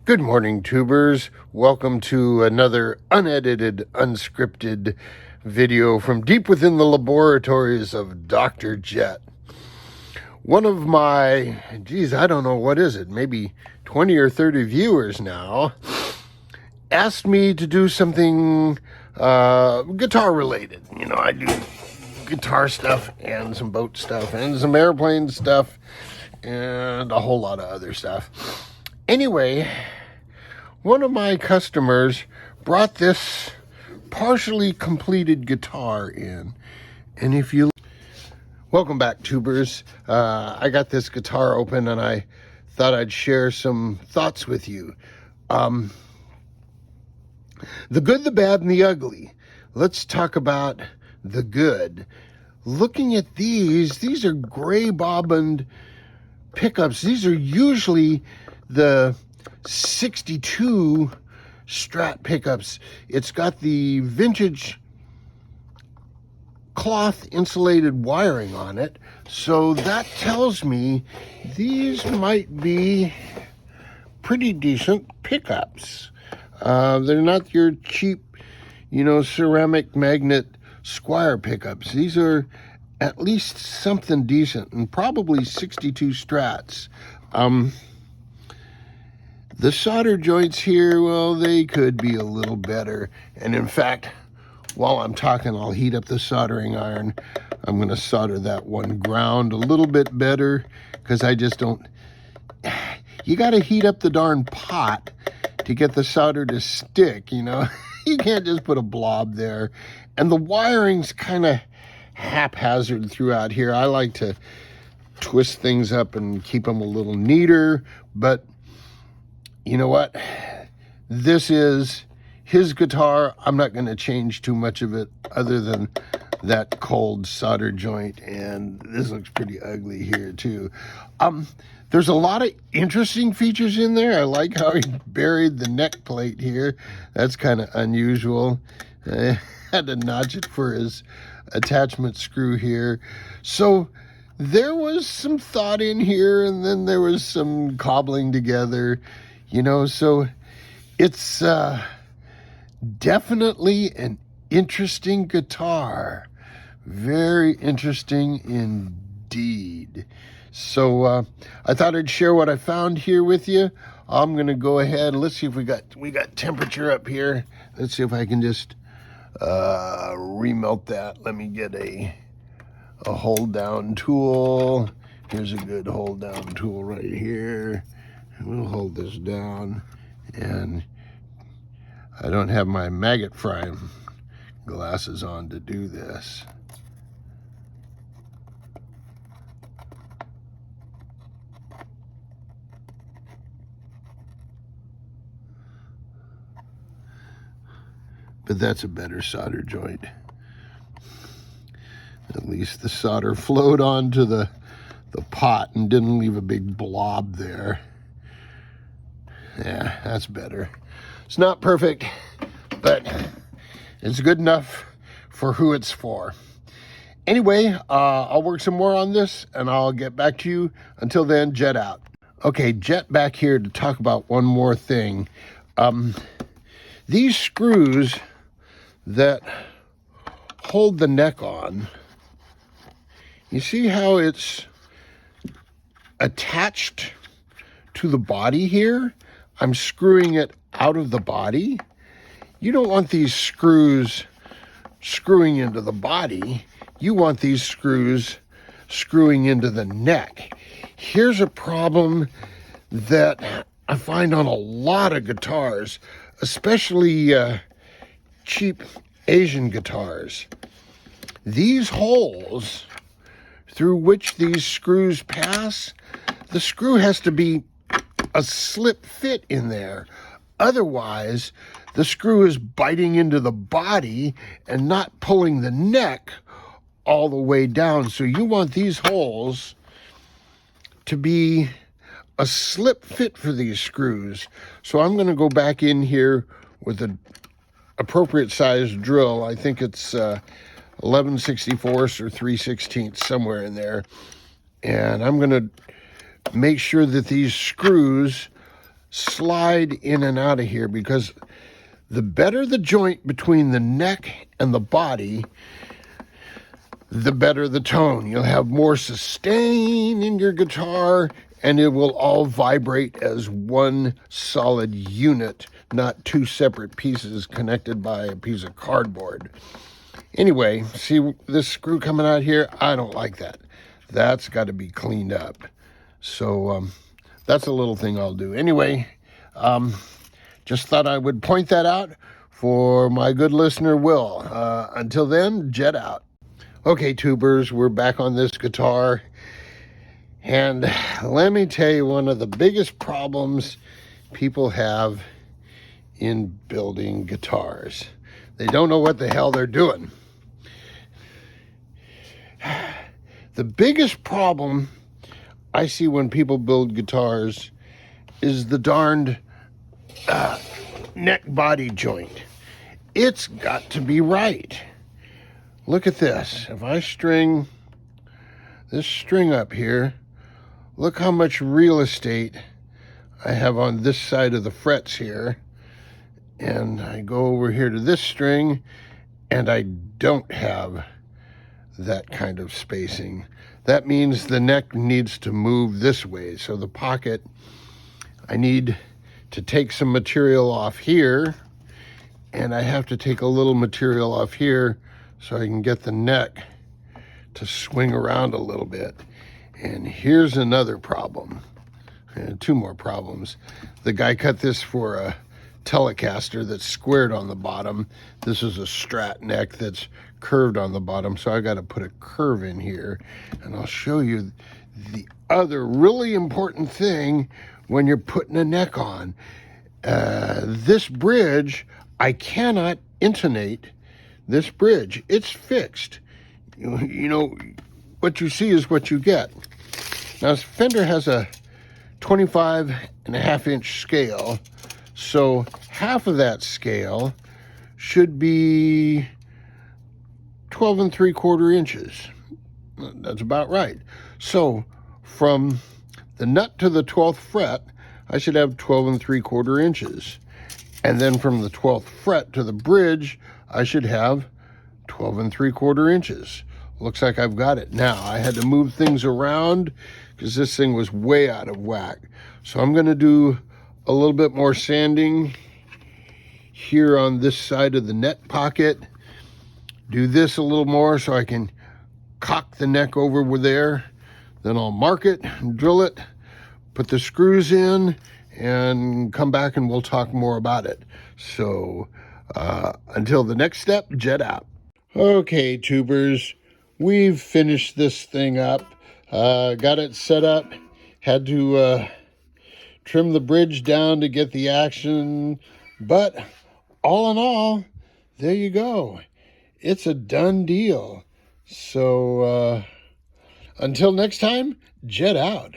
Good morning, tubers. Welcome to another unedited, unscripted video from deep within the laboratories of Dr. Jet. One of my, I don't know, what is it, maybe 20 or 30 viewers now, asked me to do something guitar related. You know, I do guitar stuff and some boat stuff and some airplane stuff and a whole lot of other stuff. Anyway, one of my customers brought this partially completed guitar in. And if you... Welcome back, tubers. I got this guitar open and I thought I'd share some thoughts with you. The good, the bad, and the ugly. Let's talk about the good. Looking at these are gray bobbined pickups. These are usually the 62 Strat pickups. It's got the vintage cloth insulated wiring on it, so that tells me these might be pretty decent pickups. They're not your cheap, ceramic magnet Squire pickups. These are at least something decent, and probably 62 Strats. The solder joints here, well, they could be a little better. And in fact, while I'm talking, I'll heat up the soldering iron. I'm going to solder that one ground a little bit better, because I just don't... You got to heat up the darn pot to get the solder to stick, You can't just put a blob there. And the wiring's kind of haphazard throughout here. I like to twist things up and keep them a little neater, but you know what? This is his guitar. I'm not going to change too much of it other than that cold solder joint, and this looks pretty ugly here too. There's a lot of interesting features in there. I like how he buried the neck plate here. That's kind of unusual. I had to notch it for his attachment screw here. So there was some thought in here, and then there was some cobbling together, so it's definitely an interesting guitar. Very interesting indeed. So I thought I'd share what I found here with you. I'm going to go ahead. Let's see if we got temperature up here. Let's see if I can just remelt that. Let me get a hold down tool. Here's a good hold down tool right here. We'll hold this down, and I don't have my maggot frying glasses on to do this. But that's a better solder joint. At least the solder flowed onto the pot and didn't leave a big blob there. Yeah, that's better. It's not perfect, but it's good enough for who it's for. Anyway, I'll work some more on this and I'll get back to you. Until then, Jet out. Okay, Jet back here to talk about one more thing. These screws that hold the neck on, you see how it's attached to the body here? I'm screwing it out of the body. You don't want these screws screwing into the body. You want these screws screwing into the neck. Here's a problem that I find on a lot of guitars, especially cheap Asian guitars. These holes through which these screws pass, the screw has to be a slip fit in there. Otherwise, the screw is biting into the body and not pulling the neck all the way down. So you want these holes to be a slip fit for these screws. So I'm going to go back in here with an appropriate size drill. I think it's 11/64 or 3/16, somewhere in there. And I'm going to make sure that these screws slide in and out of here, because the better the joint between the neck and the body, the better the tone. You'll have more sustain in your guitar, and it will all vibrate as one solid unit, not two separate pieces connected by a piece of cardboard. Anyway, see this screw coming out here? I don't like that. That's got to be cleaned up. So that's a little thing I'll do. Anyway, just thought I would point that out for my good listener, Will. Until then, jet out. Okay, tubers, we're back on this guitar. And let me tell you, one of the biggest problems people have in building guitars. They don't know what the hell they're doing. The biggest problem I see when people build guitars is the darned neck body joint. It's got to be right. Look at this. If I string this string up here, look how much real estate I have on this side of the frets here. And I go over here to this string, and I don't have that kind of spacing. That means the neck needs to move this way. So the pocket, I need to take some material off here, and I have to take a little material off here so I can get the neck to swing around a little bit. And here's another problem, and two more problems. The guy cut this for a Telecaster that's squared on the bottom. This is a Strat neck that's curved on the bottom, so I got to put a curve in here. And I'll show you the other really important thing when you're putting a neck on. This bridge, I cannot intonate this bridge. It's fixed. You know, what you see is what you get. Now, Fender has a 25.5-inch scale, so half of that scale should be 12 3/4 inches. That's about right. So from the nut to the 12th fret, I should have 12 3/4 inches. And then from the 12th fret to the bridge, I should have 12 3/4 inches. Looks like I've got it. Now, I had to move things around because this thing was way out of whack. So I'm going to do a little bit more sanding here on this side of the net pocket. Do this a little more so I can cock the neck over there. Then I'll mark it, drill it, put the screws in, and come back and we'll talk more about it. So until the next step, jet out. Okay, tubers, we've finished this thing up. Got it set up. Had to trim the bridge down to get the action. But all in all, there you go. It's a done deal. So until next time, jet out.